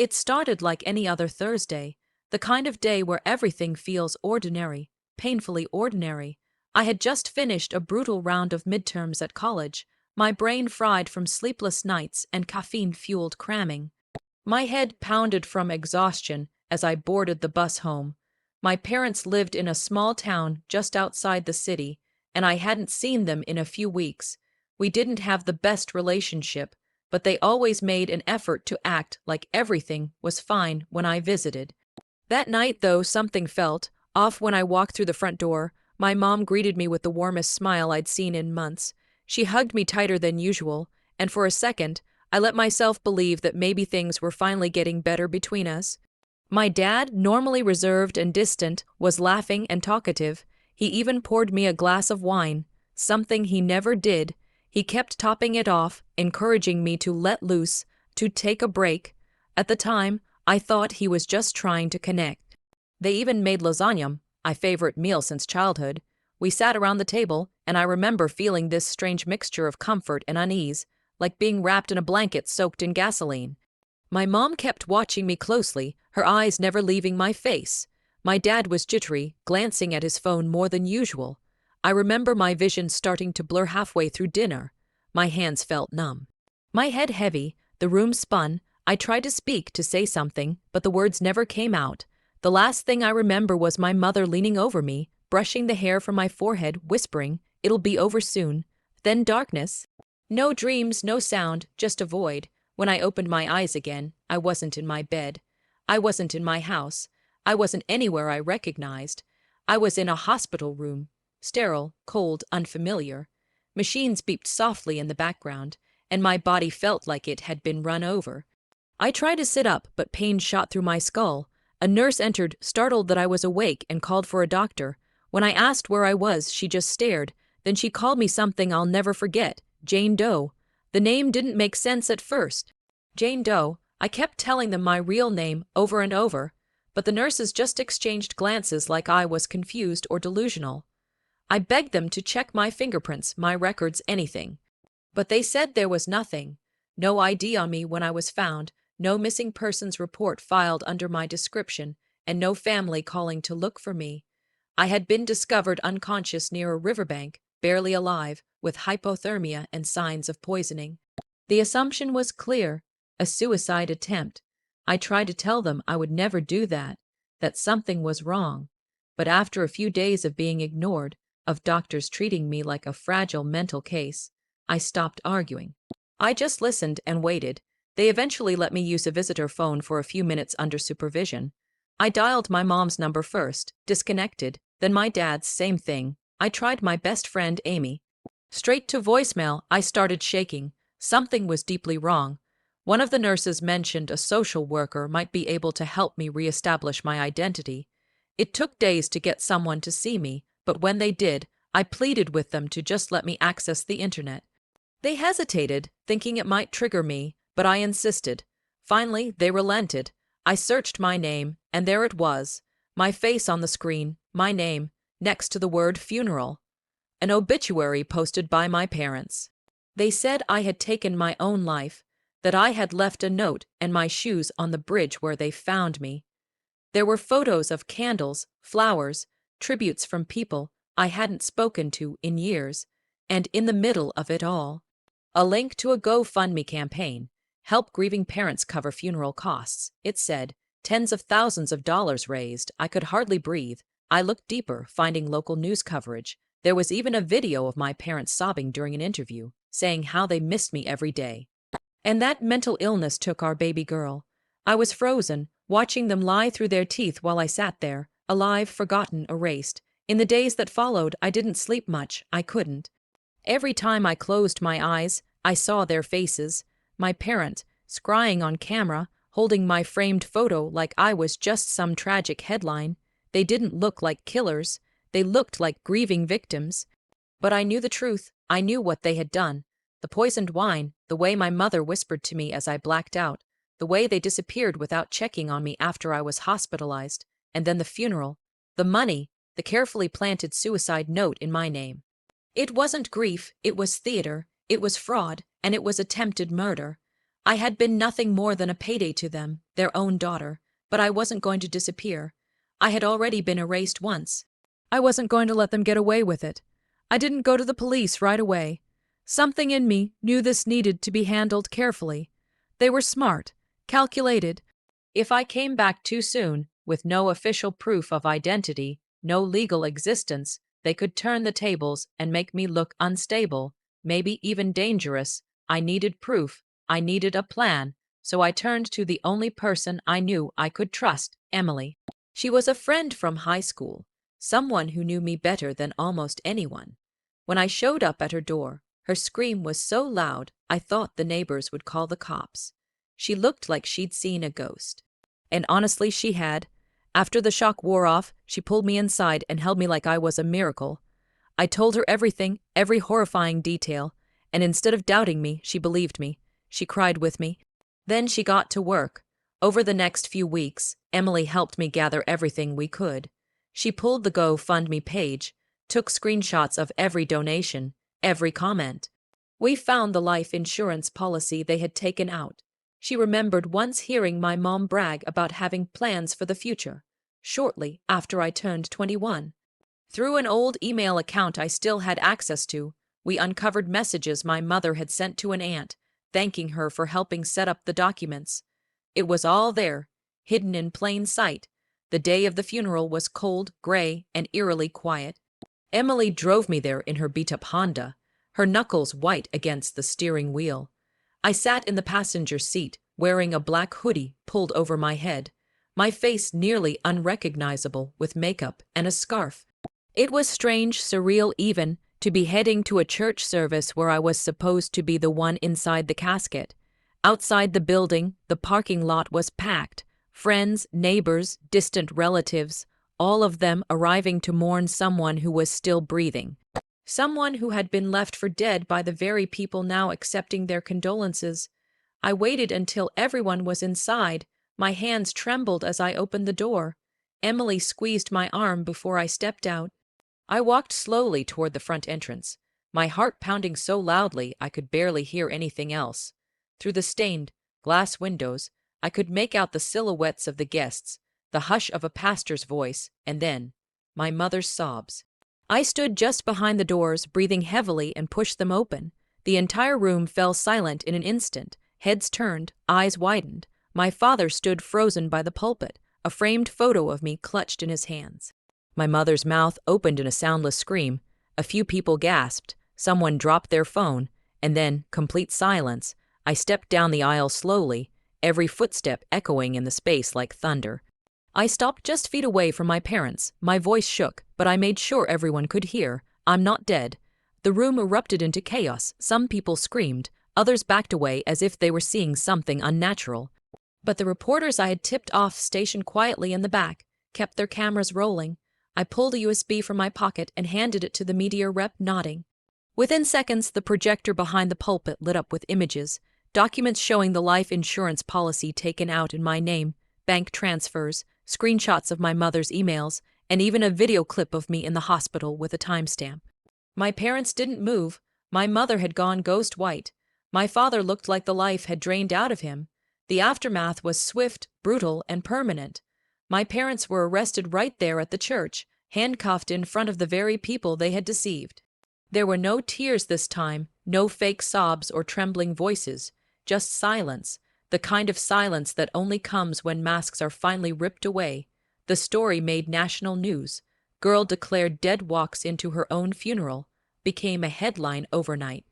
It started like any other Thursday, the kind of day where everything feels ordinary, painfully ordinary. I had just finished a brutal round of midterms at college, my brain fried from sleepless nights and caffeine-fueled cramming. My head pounded from exhaustion as I boarded the bus home. My parents lived in a small town just outside the city, and I hadn't seen them in a few weeks. We didn't have the best relationship, but they always made an effort to act like everything was fine when I visited. That night, though, something felt off when I walked through the front door. My mom greeted me with the warmest smile I'd seen in months. She hugged me tighter than usual, and for a second, I let myself believe that maybe things were finally getting better between us. My dad, normally reserved and distant, was laughing and talkative. He even poured me a glass of wine, something he never did. He kept topping it off, encouraging me to let loose, to take a break. At the time, I thought he was just trying to connect. They even made lasagna, my favorite meal since childhood. We sat around the table, and I remember feeling this strange mixture of comfort and unease, like being wrapped in a blanket soaked in gasoline. My mom kept watching me closely, her eyes never leaving my face. My dad was jittery, glancing at his phone more than usual. I remember my vision starting to blur halfway through dinner. My hands felt numb. My head heavy, the room spun. I tried to speak, to say something, but the words never came out. The last thing I remember was my mother leaning over me, brushing the hair from my forehead, whispering, "It'll be over soon." Then darkness. No dreams, no sound, just a void. When I opened my eyes again, I wasn't in my bed. I wasn't in my house. I wasn't anywhere I recognized. I was in a hospital room. Sterile, cold, unfamiliar. Machines beeped softly in the background, and my body felt like it had been run over. I tried to sit up, but pain shot through my skull. A nurse entered, startled that I was awake, and called for a doctor. When I asked where I was, she just stared. Then she called me something I'll never forget, Jane Doe. The name didn't make sense at first. Jane Doe. I kept telling them my real name over and over, but the nurses just exchanged glances like I was confused or delusional. I begged them to check my fingerprints, my records, anything. But they said there was nothing. No ID on me when I was found, no missing persons report filed under my description, and no family calling to look for me. I had been discovered unconscious near a riverbank, barely alive, with hypothermia and signs of poisoning. The assumption was clear, a suicide attempt. I tried to tell them I would never do that something was wrong. But after a few days of being ignored, of doctors treating me like a fragile mental case, I stopped arguing. I just listened and waited. They eventually let me use a visitor phone for a few minutes under supervision. I dialed my mom's number first, disconnected, then my dad's, same thing. I tried my best friend Amy. Straight to voicemail. I started shaking. Something was deeply wrong. One of the nurses mentioned a social worker might be able to help me reestablish my identity. It took days to get someone to see me, but when they did, I pleaded with them to just let me access the internet. They hesitated, thinking it might trigger me, but I insisted. Finally, they relented. I searched my name, and there it was. My face on the screen, my name, next to the word funeral. An obituary posted by my parents. They said I had taken my own life, that I had left a note and my shoes on the bridge where they found me. There were photos of candles, flowers, tributes from people I hadn't spoken to in years, and in the middle of it all, a link to a GoFundMe campaign, help grieving parents cover funeral costs. It said, tens of thousands of dollars raised. I could hardly breathe. I looked deeper, finding local news coverage. There was even a video of my parents sobbing during an interview, saying how they missed me every day. And that mental illness took our baby girl. I was frozen, watching them lie through their teeth while I sat there, alive, forgotten, erased. In the days that followed, I didn't sleep much. I couldn't. Every time I closed my eyes, I saw their faces. My parent, scrying on camera, holding my framed photo like I was just some tragic headline. They didn't look like killers. They looked like grieving victims. But I knew the truth. I knew what they had done. The poisoned wine, the way my mother whispered to me as I blacked out, the way they disappeared without checking on me after I was hospitalized, and then the funeral, the money, the carefully planted suicide note in my name. It wasn't grief, it was theater, it was fraud, and it was attempted murder. I had been nothing more than a payday to them, their own daughter, but I wasn't going to disappear. I had already been erased once. I wasn't going to let them get away with it. I didn't go to the police right away. Something in me knew this needed to be handled carefully. They were smart, calculated. If I came back too soon, with no official proof of identity, no legal existence, they could turn the tables and make me look unstable, maybe even dangerous. I needed proof. I needed a plan. So I turned to the only person I knew I could trust, Emily. She was a friend from high school, someone who knew me better than almost anyone. When I showed up at her door, her scream was so loud I thought the neighbors would call the cops. She looked like she'd seen a ghost. And honestly, she had. After the shock wore off, she pulled me inside and held me like I was a miracle. I told her everything, every horrifying detail, and instead of doubting me, she believed me. She cried with me. Then she got to work. Over the next few weeks, Emily helped me gather everything we could. She pulled the GoFundMe page, took screenshots of every donation, every comment. We found the life insurance policy they had taken out. She remembered once hearing my mom brag about having plans for the future, shortly after I turned 21. Through an old email account I still had access to, we uncovered messages my mother had sent to an aunt, thanking her for helping set up the documents. It was all there, hidden in plain sight. The day of the funeral was cold, gray, and eerily quiet. Emily drove me there in her beat-up Honda, her knuckles white against the steering wheel. I sat in the passenger seat, wearing a black hoodie pulled over my head, my face nearly unrecognizable with makeup and a scarf. It was strange, surreal even, to be heading to a church service where I was supposed to be the one inside the casket. Outside the building, the parking lot was packed. Friends, neighbors, distant relatives, all of them arriving to mourn someone who was still breathing. Someone who had been left for dead by the very people now accepting their condolences. I waited until everyone was inside. My hands trembled as I opened the door. Emily squeezed my arm before I stepped out. I walked slowly toward the front entrance, my heart pounding so loudly I could barely hear anything else. Through the stained glass windows, I could make out the silhouettes of the guests, the hush of a pastor's voice, and then my mother's sobs. I stood just behind the doors, breathing heavily, and pushed them open. The entire room fell silent in an instant. Heads turned, eyes widened. My father stood frozen by the pulpit, a framed photo of me clutched in his hands. My mother's mouth opened in a soundless scream. A few people gasped. Someone dropped their phone, and then, complete silence. I stepped down the aisle slowly, every footstep echoing in the space like thunder. I stopped just feet away from my parents. My voice shook, but I made sure everyone could hear. I'm not dead. The room erupted into chaos. Some people screamed. Others backed away as if they were seeing something unnatural. But the reporters I had tipped off stationed quietly in the back, kept their cameras rolling. I pulled a USB from my pocket and handed it to the media rep, nodding. Within seconds, the projector behind the pulpit lit up with images, documents showing the life insurance policy taken out in my name, bank transfers, screenshots of my mother's emails, and even a video clip of me in the hospital with a timestamp. My parents didn't move. My mother had gone ghost white. My father looked like the life had drained out of him. The aftermath was swift, brutal, and permanent. My parents were arrested right there at the church, handcuffed in front of the very people they had deceived. There were no tears this time, no fake sobs or trembling voices, just silence, the kind of silence that only comes when masks are finally ripped away. The story made national news. Girl declared dead, walks into her own funeral, became a headline overnight.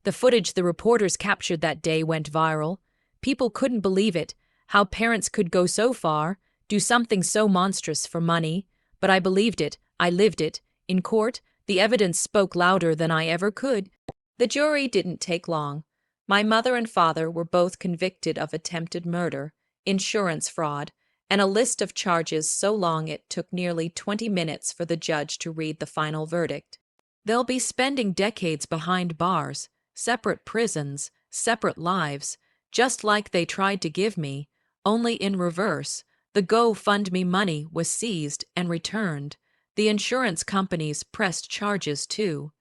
The footage the reporters captured that day went viral. People couldn't believe it, how parents could go so far, do something so monstrous for money. But I believed it, I lived it. In court, the evidence spoke louder than I ever could. The jury didn't take long. My mother and father were both convicted of attempted murder, insurance fraud, and a list of charges so long it took nearly 20 minutes for the judge to read the final verdict. They'll be spending decades behind bars, separate prisons, separate lives, just like they tried to give me, only in reverse. The GoFundMe money was seized and returned. The insurance companies pressed charges too.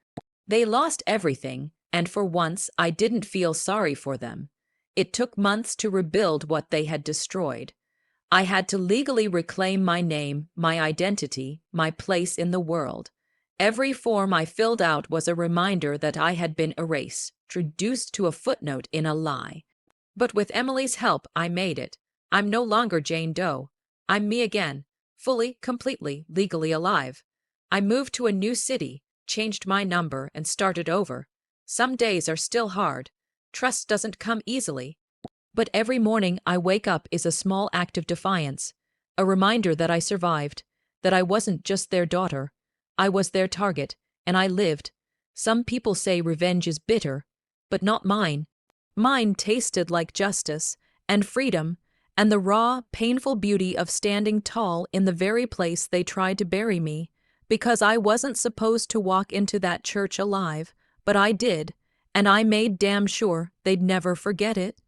They lost everything, and for once I didn't feel sorry for them. It took months to rebuild what they had destroyed. I had to legally reclaim my name, my identity, my place in the world. Every form I filled out was a reminder that I had been erased, reduced to a footnote in a lie. But with Emily's help, I made it. I'm no longer Jane Doe. I'm me again, fully, completely, legally alive. I moved to a new city, changed my number, and started over. Some days are still hard. Trust doesn't come easily. But every morning I wake up is a small act of defiance, a reminder that I survived, that I wasn't just their daughter. I was their target, and I lived. Some people say revenge is bitter, but not mine. Mine tasted like justice, and freedom, and the raw, painful beauty of standing tall in the very place they tried to bury me, because I wasn't supposed to walk into that church alive, but I did, and I made damn sure they'd never forget it.